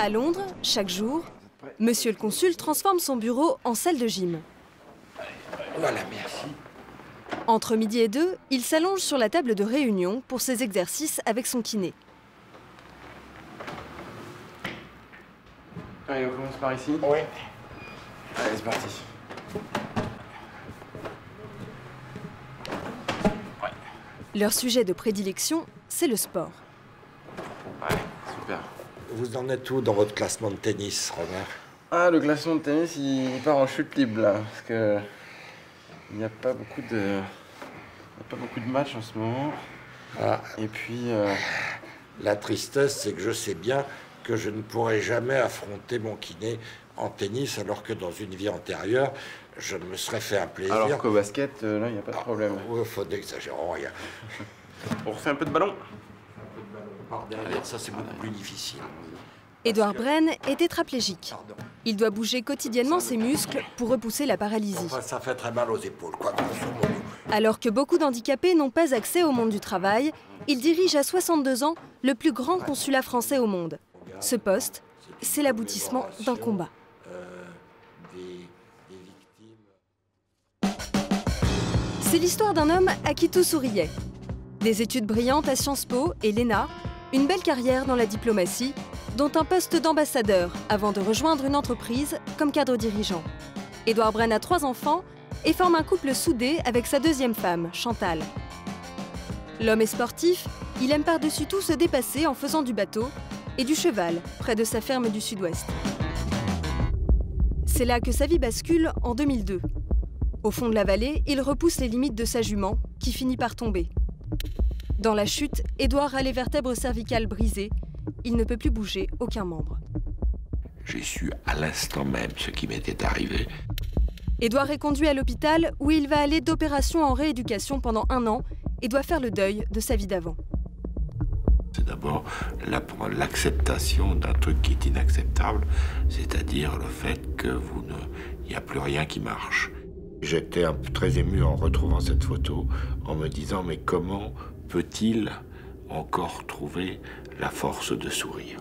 À Londres, chaque jour, Monsieur le Consul transforme son bureau en salle de gym. Voilà, merci. Entre midi et 2, il s'allonge sur la table de réunion pour ses exercices avec son kiné. Allez, on commence par ici. Oui. Allez, c'est parti. Leur sujet de prédilection, c'est le sport. Ouais, super. Vous en êtes où dans votre classement de tennis, Robert? Ah, le classement de tennis, il part en chute libre, là, parce que il n'y a pas beaucoup de matchs en ce moment. Ah. Et puis... La tristesse, c'est que je sais bien que je ne pourrai jamais affronter mon kiné en tennis, alors que dans une vie antérieure, je me serais fait un plaisir. Alors qu'au basket, là, il n'y a pas de problème. Oui, faut d'exagérer, rien. On refait un peu de ballon? Allez, ça, c'est beaucoup plus difficile. Édouard Bren est tétraplégique. Il doit bouger quotidiennement ses muscles pour repousser la paralysie. Enfin, ça fait très mal aux épaules, quoi, grosso modo. Alors que beaucoup d'handicapés n'ont pas accès au monde du travail, il dirige à 62 ans le plus grand consulat français au monde. Ce poste, c'est l'aboutissement d'un combat. C'est l'histoire d'un homme à qui tout souriait. Des études brillantes à Sciences Po et l'ENA, une belle carrière dans la diplomatie, dont un poste d'ambassadeur avant de rejoindre une entreprise comme cadre dirigeant. Édouard Bren a 3 enfants et forme un couple soudé avec sa deuxième femme, Chantal. L'homme est sportif, il aime par-dessus tout se dépasser en faisant du bateau et du cheval près de sa ferme du Sud-Ouest. C'est là que sa vie bascule en 2002. Au fond de la vallée, il repousse les limites de sa jument, qui finit par tomber. Dans la chute, Édouard a les vertèbres cervicales brisées. Il ne peut plus bouger aucun membre. J'ai su à l'instant même ce qui m'était arrivé. Édouard est conduit à l'hôpital où il va aller d'opération en rééducation pendant 1 an et doit faire le deuil de sa vie d'avant. C'est d'abord l'acceptation d'un truc qui est inacceptable, c'est-à-dire le fait qu'il n'y a plus rien qui marche. J'étais très ému en retrouvant cette photo, en me disant mais comment peut-il encore trouver la force de sourire?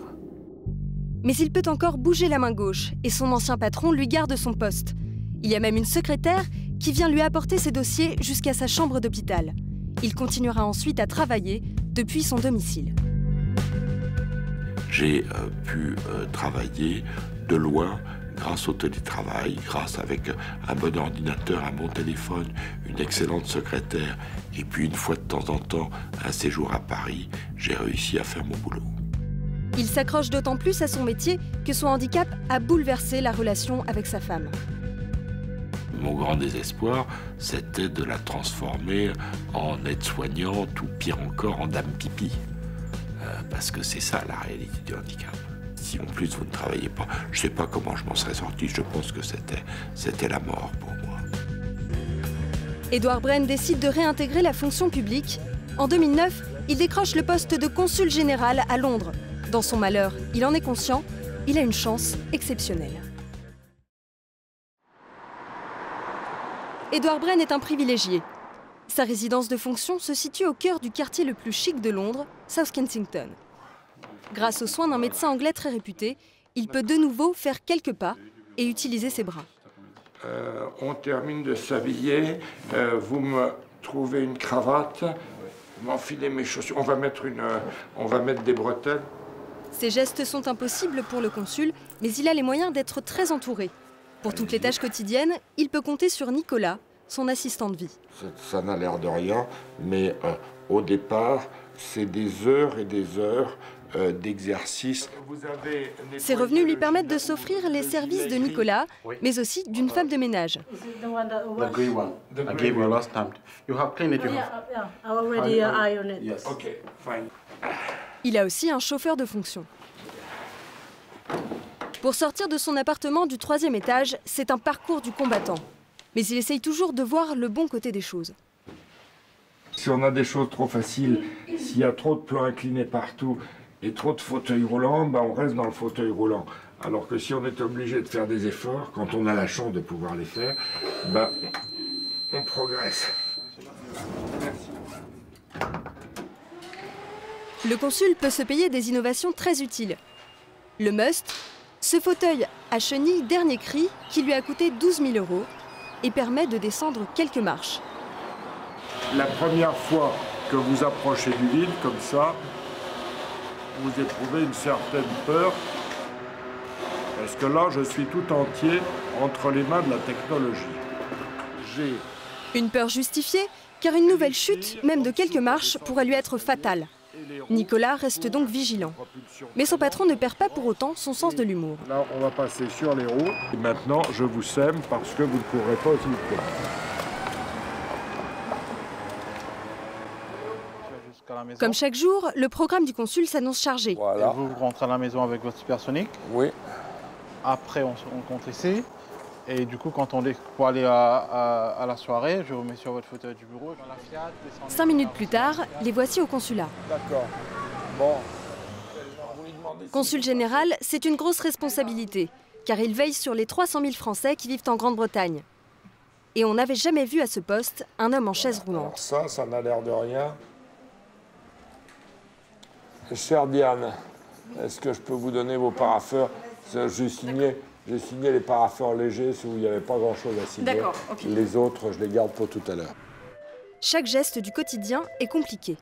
Mais il peut encore bouger la main gauche et son ancien patron lui garde son poste. Il y a même une secrétaire qui vient lui apporter ses dossiers jusqu'à sa chambre d'hôpital. Il continuera ensuite à travailler depuis son domicile. J'ai pu travailler de loin grâce au télétravail, grâce avec un bon ordinateur, un bon téléphone, une excellente secrétaire, et puis une fois de temps en temps, un séjour à Paris, j'ai réussi à faire mon boulot. Il s'accroche d'autant plus à son métier que son handicap a bouleversé la relation avec sa femme. Mon grand désespoir, c'était de la transformer en aide-soignante ou pire encore en dame pipi. Parce que c'est ça la réalité du handicap. Si en plus vous ne travaillez pas, je ne sais pas comment je m'en serais sorti, je pense que c'était la mort pour moi. Édouard Bren décide de réintégrer la fonction publique. En 2009, il décroche le poste de consul général à Londres. Dans son malheur, il en est conscient, il a une chance exceptionnelle. Édouard Bren est un privilégié. Sa résidence de fonction se situe au cœur du quartier le plus chic de Londres, South Kensington. Grâce aux soins d'un médecin anglais très réputé, il peut de nouveau faire quelques pas et utiliser ses bras. On termine de s'habiller, vous me trouvez une cravate, vous m'enfilez mes chaussures, on va mettre des bretelles. Ces gestes sont impossibles pour le consul, mais il a les moyens d'être très entouré. Pour toutes les tâches quotidiennes, il peut compter sur Nicolas, son assistant de vie. Ça n'a l'air de rien, mais au départ, c'est des heures et des heures d'exercice. Ces revenus lui permettent de s'offrir les services de Nicolas, mais aussi d'une femme de ménage. Il a aussi un chauffeur de fonction. Pour sortir de son appartement du 3e étage, c'est un parcours du combattant. Mais il essaye toujours de voir le bon côté des choses. Si on a des choses trop faciles, s'il y a trop de plans inclinés partout et trop de fauteuils roulants, ben on reste dans le fauteuil roulant. Alors que si on est obligé de faire des efforts, quand on a la chance de pouvoir les faire, ben on progresse. Le consul peut se payer des innovations très utiles. Le must, ce fauteuil à chenilles dernier cri qui lui a coûté 12 000 € et permet de descendre quelques marches. La première fois que vous approchez du vide comme ça, vous éprouvez une certaine peur. Parce que là, je suis tout entier entre les mains de la technologie. J'ai Une peur justifiée, car une nouvelle chute, même de quelques marches, pourrait lui être fatale. Nicolas reste donc vigilant. Mais son patron ne perd pas pour autant son sens de l'humour. Là, on va passer sur les roues. Et maintenant, je vous sème parce que vous ne courrez pas aussi vite. Comme chaque jour, le programme du consul s'annonce chargé. Voilà. Vous rentrez à la maison avec votre supersonique. Oui. Après, on compte ici. Et du coup, quand on est pour aller à la soirée, je vous mets sur votre fauteuil du bureau. 5 minutes plus tard, les voici au consulat. D'accord. Bon. Consul général, c'est une grosse responsabilité, car il veille sur les 300 000 Français qui vivent en Grande-Bretagne. Et on n'avait jamais vu à ce poste un homme en chaise roulante. Alors ça n'a l'air de rien. Chère Diane, est-ce que je peux vous donner vos parapheurs? J'ai signé les parapheurs légers où il n'y avait pas grand-chose à signer. D'accord, ok. Les autres, je les garde pour tout à l'heure. Chaque geste du quotidien est compliqué.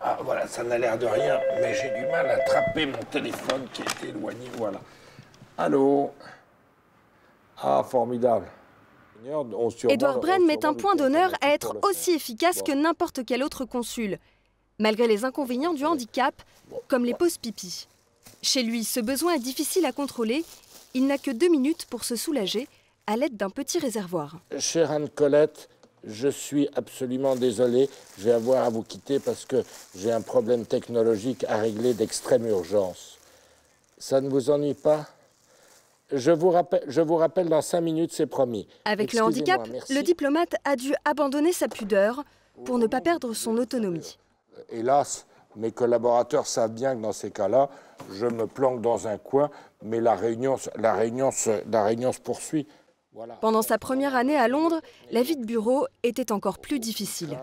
Ah voilà, ça n'a l'air de rien, mais j'ai du mal à attraper mon téléphone qui est éloigné, voilà. Allô? Ah, formidable. Édouard Brenne met un point d'honneur à être aussi efficace que n'importe quel autre consul, malgré les inconvénients du handicap, comme les pauses pipi. Chez lui, ce besoin est difficile à contrôler. Il n'a que 2 minutes pour se soulager à l'aide d'un petit réservoir. Chère Anne-Colette, je suis absolument désolé. Je vais avoir à vous quitter parce que j'ai un problème technologique à régler d'extrême urgence. Ça ne vous ennuie pas? Je vous rappelle dans 5 minutes, c'est promis. Avec le handicap, le diplomate a dû abandonner sa pudeur pour ne pas perdre son autonomie. Hélas, mes collaborateurs savent bien que dans ces cas-là, je me planque dans un coin, mais la réunion se poursuit. Voilà. Pendant sa première année à Londres, la vie de bureau était encore plus difficile.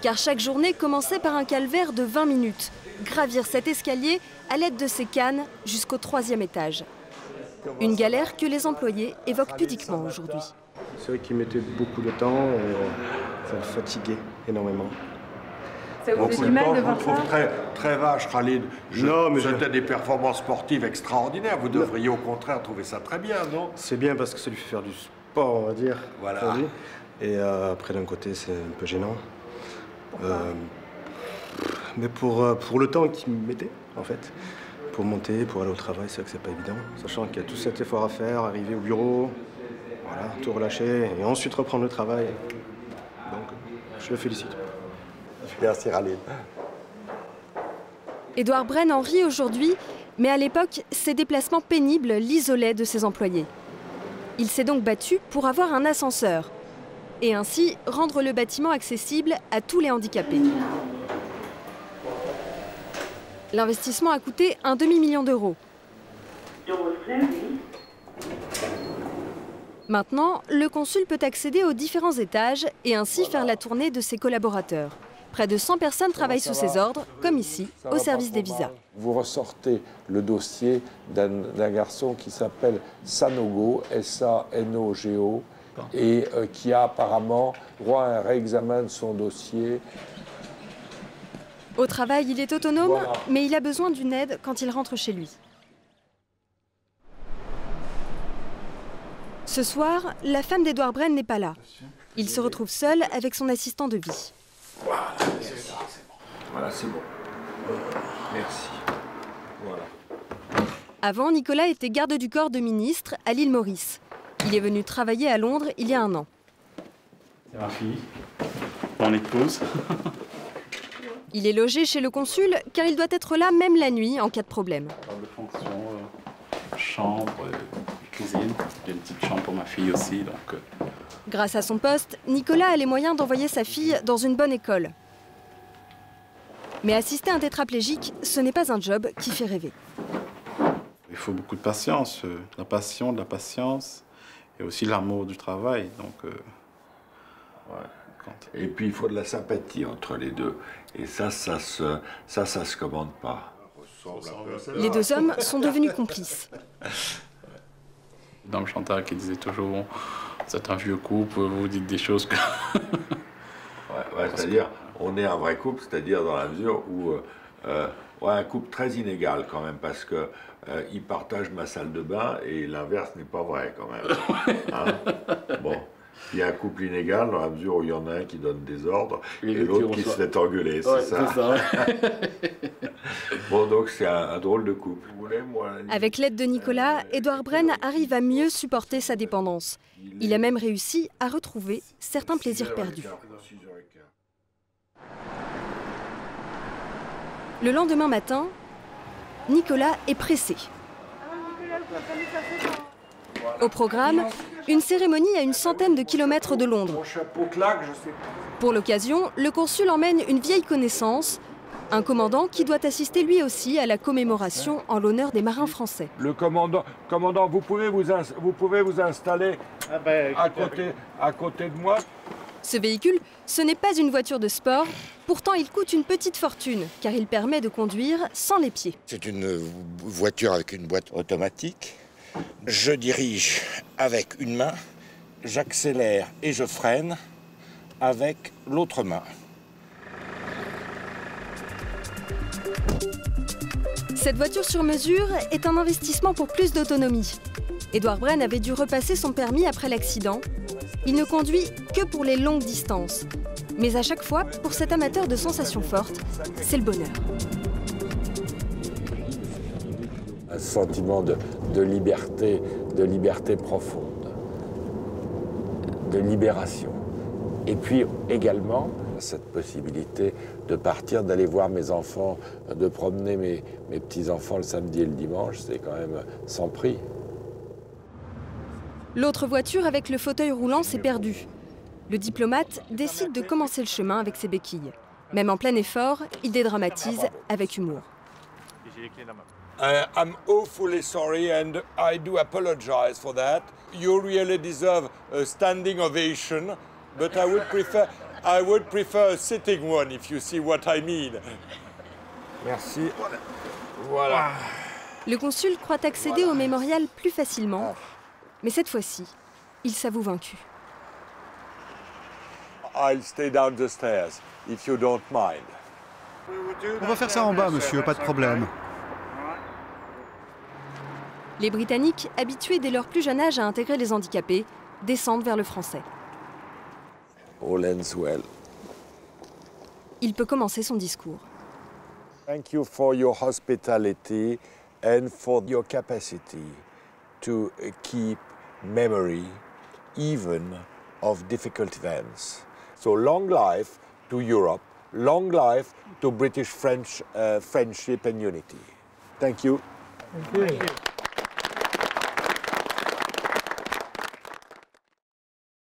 Car chaque journée commençait par un calvaire de 20 minutes. Gravir cet escalier à l'aide de ses cannes jusqu'au 3e étage. Une galère que les employés évoquent pudiquement aujourd'hui. C'est vrai qu'il mettait beaucoup de temps et ça le fatiguait énormément. Ça vous fait du mal de voir ça? Très vache, Khalid. Non, mais c'était des performances sportives extraordinaires. Vous devriez au contraire trouver ça très bien, non? C'est bien parce que ça lui fait faire du sport, on va dire. Voilà. Et après, d'un côté, c'est un peu gênant. Mais pour le temps qu'il me mettait, en fait, pour monter, pour aller au travail, c'est vrai que c'est pas évident. Sachant qu'il y a tout cet effort à faire, arriver au bureau, voilà, tout relâcher et ensuite reprendre le travail. Donc, je le félicite. Merci, Khalid. Édouard Brenne en rit aujourd'hui, mais à l'époque, ces déplacements pénibles l'isolaient de ses employés. Il s'est donc battu pour avoir un ascenseur et ainsi rendre le bâtiment accessible à tous les handicapés. L'investissement a coûté un demi-million d'euros. Maintenant, le consul peut accéder aux différents étages et ainsi faire la tournée de ses collaborateurs. Près de 100 personnes travaillent sous ses ordres, comme ici, au service des visas. Vous ressortez le dossier d'un garçon qui s'appelle Sanogo, S-A-N-O-G-O, et qui a apparemment droit à un réexamen de son dossier. Au travail, il est autonome, Voilà. mais il a besoin d'une aide quand il rentre chez lui. Ce soir, la femme d'Édouard Brenne n'est pas là. Il se retrouve seul avec son assistant de vie. Voilà, c'est bon. Merci. Voilà. Avant, Nicolas était garde du corps de ministre à l'île Maurice. Il est venu travailler à Londres il y a 1 an. C'est ma fille, mon épouse. Il est logé chez le consul car il doit être là même la nuit en cas de problème. Table de fonction, chambre, cuisine. J'ai une petite chambre pour ma fille aussi. Donc, Grâce à son poste, Nicolas a les moyens d'envoyer sa fille dans une bonne école. Mais assister un tétraplégique, ce n'est pas un job qui fait rêver. il faut beaucoup de patience, de la passion, de la patience et aussi l'amour du travail. Donc, Et puis il faut de la sympathie entre les deux. Et ça se commande pas. Les deux hommes sont devenus complices. Dame Chantal qui disait toujours, c'est un vieux couple, vous dites des choses que... Ouais, c'est-à-dire, on est un vrai couple, c'est-à-dire dans la mesure où... un couple très inégal quand même, parce que ils partagent ma salle de bain et l'inverse n'est pas vrai quand même. Hein? Bon, il y a un couple inégal dans la mesure où il y en a un qui donne des ordres et l'autre qui se fait engueuler, c'est ça. Bon, donc c'est un drôle de couple. Avec l'aide de Nicolas, Édouard Bren arrive à mieux supporter sa dépendance. Il a même réussi à retrouver certains plaisirs perdus. Le lendemain matin, Nicolas est pressé. Au programme, une cérémonie à une centaine de kilomètres de Londres. Pour l'occasion, le consul emmène une vieille connaissance, un commandant qui doit assister lui aussi à la commémoration en l'honneur des marins français. Le commandant, vous pouvez vous installer à côté de moi. Ce véhicule, ce n'est pas une voiture de sport, pourtant il coûte une petite fortune, car il permet de conduire sans les pieds. C'est une voiture avec une boîte automatique. Je dirige avec une main, j'accélère et je freine avec l'autre main. Cette voiture sur mesure est un investissement pour plus d'autonomie. Édouard Bren avait dû repasser son permis après l'accident. Il ne conduit que pour les longues distances. Mais à chaque fois, pour cet amateur de sensations fortes, c'est le bonheur. Un sentiment de liberté profonde, de libération. Et puis également, cette possibilité de partir, d'aller voir mes enfants, de promener mes petits-enfants le samedi et le dimanche, c'est quand même sans prix. L'autre voiture avec le fauteuil roulant s'est perdue. Le diplomate décide de commencer le chemin avec ses béquilles. Même en plein effort, il dédramatise avec humour. I'm awfully sorry and I do apologize for that. You really deserve a standing ovation, but I would prefer a sitting one if you see what I mean. Merci. Voilà. Le consul croit accéder au mémorial plus facilement, mais cette fois-ci, il s'avoue vaincu. I'll stay down the stairs, if you don't mind. On va faire ça en bas, monsieur, pas de problème. Les Britanniques, habitués dès leur plus jeune âge à intégrer les handicapés, descendent vers le français. All ends well. Il peut commencer son discours. Thank you for your hospitality and for your capacity to keep memory even of difficult events. So long life to Europe, long life to British-French friendship and unity. Thank you. Thank you.